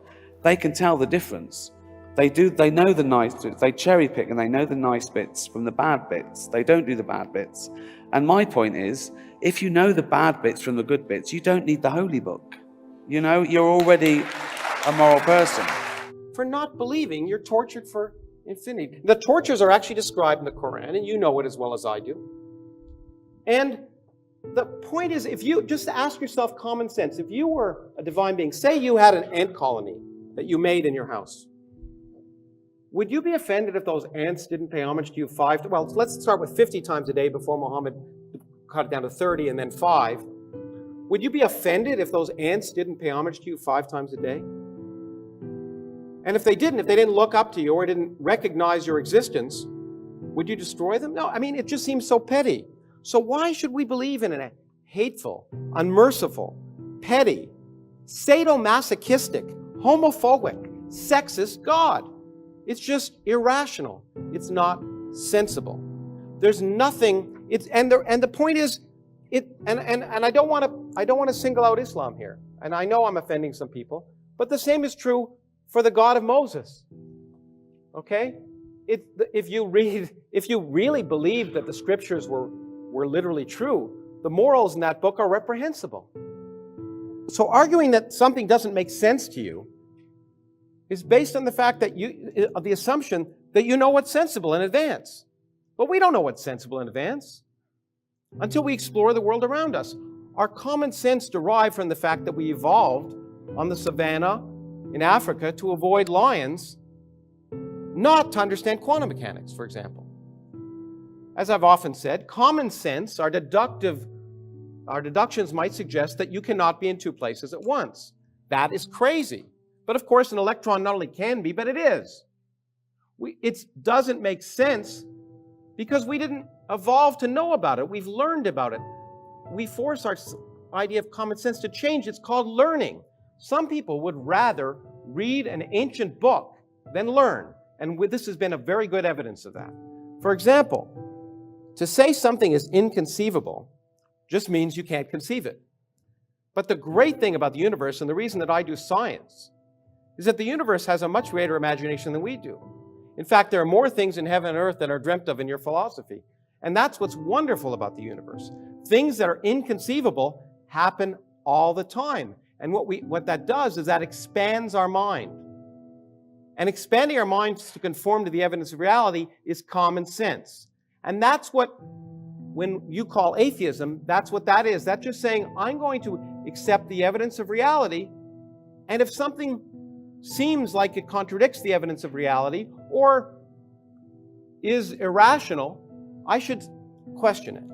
they can tell the difference. They know the nice bits. They cherry pick and they know the nice bits from the bad bits. They don't do the bad bits. And my point is, if you know the bad bits from the good bits, you don't need the holy book. You know, you're already a moral person. For not believing, you're tortured for infinity. The tortures are actually described in the Quran, and you know it as well as I do. And the point is, if you just ask yourself common sense, if you were a divine being, say you had an ant colony that you made in your house, would you be offended if those ants didn't pay homage to you well, let's start with 50 times a day before Muhammad cut it down to 30 and then 5. Would you be offended if those ants didn't pay homage to you 5 times a day? And if they didn't look up to you or didn't recognize your existence, would you destroy them? No, I mean, it just seems so petty. So why should we believe in a hateful, unmerciful, petty, sadomasochistic, homophobic, sexist God? It's just irrational. It's not sensible. There's nothing. And the point is, and I don't want to single out Islam here. And I know I'm offending some people, but the same is true for the God of Moses. Okay? If you really believe that the scriptures were literally true, the morals in that book are reprehensible. So arguing that something doesn't make sense to you is based on the fact that the assumption that you know what's sensible in advance. But we don't know what's sensible in advance until we explore the world around us. Our common sense derived from the fact that we evolved on the savannah in Africa to avoid lions, not to understand quantum mechanics, for example. As I've often said, common sense, our deductions might suggest that you cannot be in two places at once. That is crazy. But of course, an electron not only can be, but it is. It doesn't make sense because we didn't evolve to know about it. We've learned about it. We force our idea of common sense to change. It's called learning. Some people would rather read an ancient book than learn. And this has been a very good evidence of that. For example, to say something is inconceivable just means you can't conceive it. But the great thing about the universe, and the reason that I do science, is that the universe has a much greater imagination than we do. In fact, there are more things in heaven and earth than are dreamt of in your philosophy. And that's what's wonderful about the universe. Things that are inconceivable happen all the time. And what that does is that expands our mind. And expanding our minds to conform to the evidence of reality is common sense. And that's what, when you call atheism, that's what that is. That's just saying, I'm going to accept the evidence of reality, and if something seems like it contradicts the evidence of reality or is irrational, I should question it.